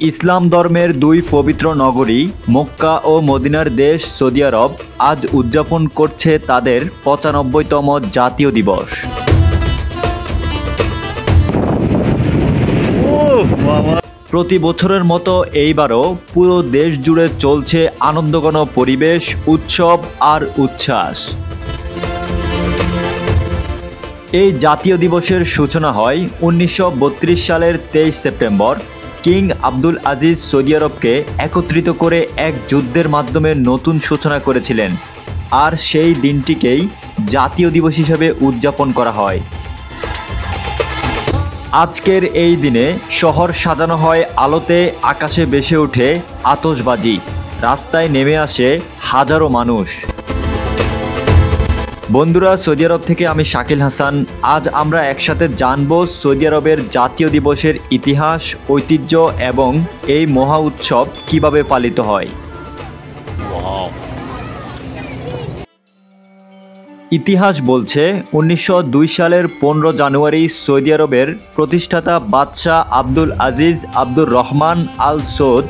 ইসলাম ধর্মের দুই পবিত্র নগরী মক্কা ও মদিনার দেশ সৌদি আরব আজ উদযাপন করছে তাদের ৯৫তম জাতীয় দিবস। প্রতি বছরের মতো এইবারও পুরো দেশ জুড়ে চলছে আনন্দঘন পরিবেশ, উৎসব আর উচ্ছ্বাস। এই জাতীয় দিবসের সূচনা হয় ১৯৩২ সালের ২৩ September. King Abdul Aziz Saudi আরবকে একত্রিত করে এক যুদ্ধের মাধ্যমে নতুন সূচনা করেছিলেন, আর সেই দিনটিকেই জাতীয় দিবস হিসেবে উদযাপন করা হয়। আজকের এই দিনে শহর সাজানো হয় আলোতে, আকাশে ভেসে ওঠে আতশবাজি, রাস্তায় নেমে আসে হাজারো মানুষ। বন্ধুরা, সৌদি আরব থেকে আমি শাকিল হাসান। আজ আমরা একসাথে জানব সৌদি আরবের জাতীয় দিবসের ইতিহাস, ঐতিহ্য এবং এই মহা উৎসব কিভাবে পালিত হয়। ইতিহাস বলছে ১৯০২ সালের ১৫ জানুয়ারি সৌদি আরবের প্রতিষ্ঠাতা বাদশাহ আব্দুল আজিজ আব্দুর রহমান আল সৌদ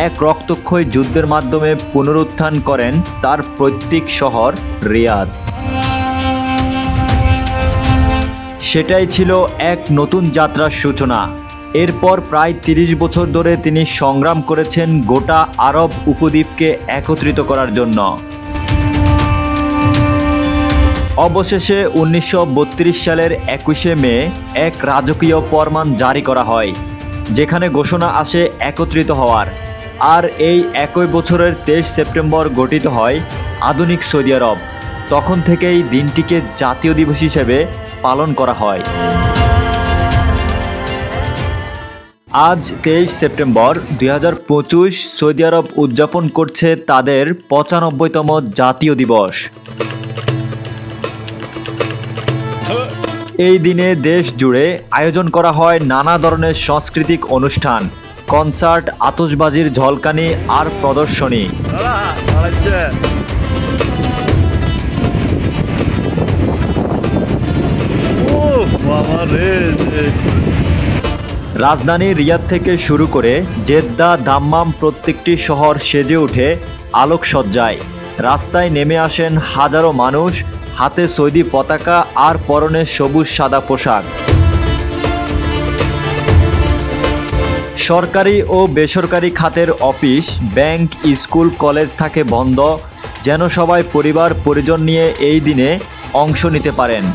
এক রক্তক্ষয়ী যুদ্ধের মাধ্যমে পুনরুত্থান করেন তার পৈতৃক শহর রিয়াদ। সেটাই ছিল এক নতুন যাত্রার সূচনা। এরপর প্রায় ৩০ বছর ধরে তিনি সংগ্রাম করেছেন গোটা আরব উপদ্বীপকে একত্রিত করার জন্য। অবশেষে ১৯৩২ সালের ২১শে মে এক রাজকীয় ফরমান জারি করা হয়, যেখানে ঘোষণা আসে একত্রিত হওয়ার। আর এই একই বছরের ২৩ সেপ্টেম্বর গঠিত হয় আধুনিক সৌদি আরব। তখন থেকেই দিনটিকে জাতীয় দিবস হিসেবে পালন করা হয়। আজ ২৩ সেপ্টেম্বর ২০২৫ সৌদি আরব উদযাপন করছে তাদের ৯৫তম জাতীয় দিবস। এই দিনে দেশ জুড়ে আয়োজন করা হয় নানা ধরনের সাংস্কৃতিক অনুষ্ঠান, কনসার্ট, আতশবাজির ঝলকানি আর প্রদর্শনী। রাজধানী রিয়াদ থেকে শুরু করে জেদ্দা, দাম্মাম প্রত্যেকটি শহর সেজে ওঠে আলোকসজ্জায়। রাস্তায় নেমে আসেন হাজারো মানুষ, হাতে সৌদি পতাকা আর পরনে সবুজ সাদা পোশাক। সরকারি ও বেসরকারি খাতের অফিস, ব্যাংক, স্কুল, কলেজ থাকে বন্ধ, যেন সবাই পরিবার পরিজন নিয়ে এই দিনে অংশ নিতে পারেন।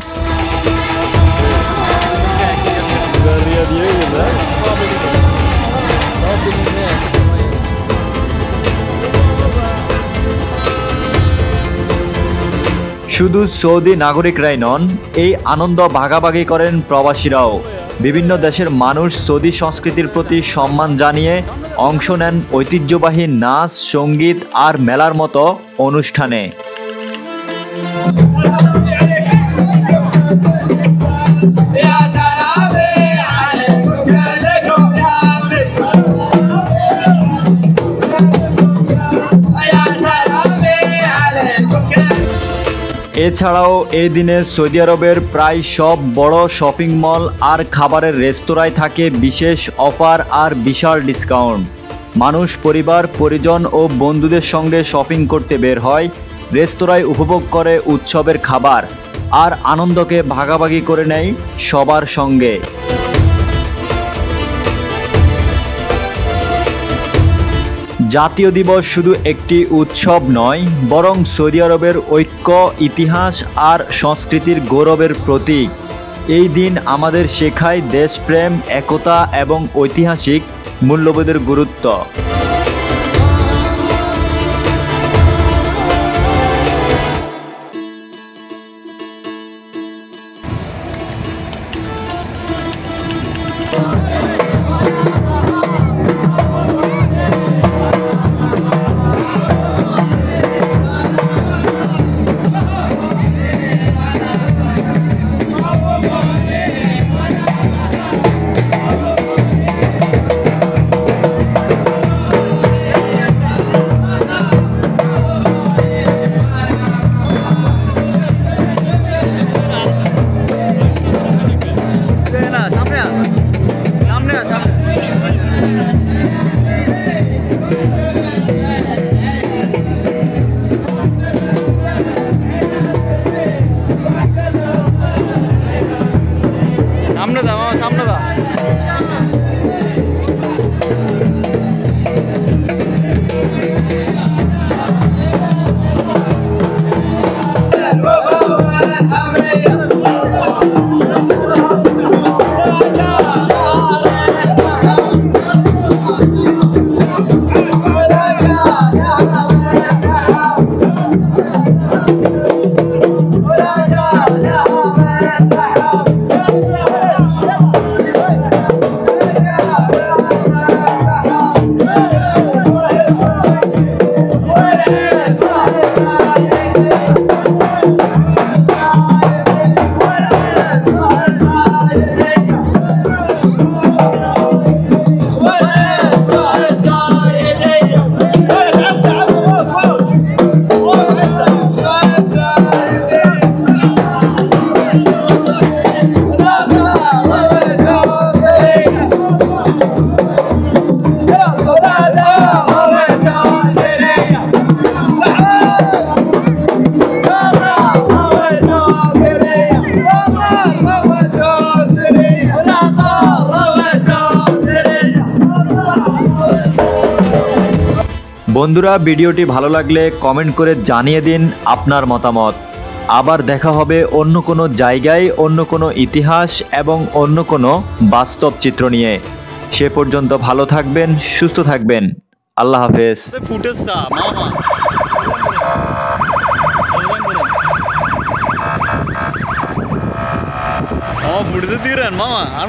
শুধু সৌদি নাগরিকরাই নন, এই আনন্দ ভাগাভাগি করেন প্রবাসীরাও। বিভিন্ন দেশের মানুষ সৌদি সংস্কৃতির প্রতি সম্মান জানিয়ে অংশ নেন ঐতিহ্যবাহী নাচ, সঙ্গীত আর মেলার মতো অনুষ্ঠানে। এছাড়াও এই দিনে সৌদি আরবের প্রায় সব বড় শপিং মল আর খাবারের রেস্তোরাঁয় থাকে বিশেষ অফার আর বিশাল ডিসকাউন্ট। মানুষ পরিবার পরিজন ও বন্ধুদের সঙ্গে শপিং করতে বের হয়, রেস্তোরাঁয় উপভোগ করে উৎসবের খাবার আর আনন্দকে ভাগাভাগি করে নেয় সবার সঙ্গে। জাতীয় দিবস শুধু একটি উৎসব নয়, বরং সৌদি আরবের ঐক্য, ইতিহাস আর সংস্কৃতির গৌরবের প্রতীক। এই দিন আমাদের শেখায় দেশপ্রেম, একতা এবং ঐতিহাসিক মূল্যবোধের গুরুত্ব। সামনে দা মামা, সামনে দা। বন্ধুরা, ভিডিওটি ভালো লাগলে কমেন্ট করে জানিয়ে দিন আপনার মতামত। আবার দেখা হবে অন্য কোনো জায়গায়, অন্য কোনো ইতিহাস এবং অন্য কোনো বাস্তব চিত্র নিয়ে। সে পর্যন্ত ভালো থাকবেন, সুস্থ থাকবেন। আল্লাহ হাফেজ। ফুটেজটা মামা ফুটেছে দিয়ে মামা আর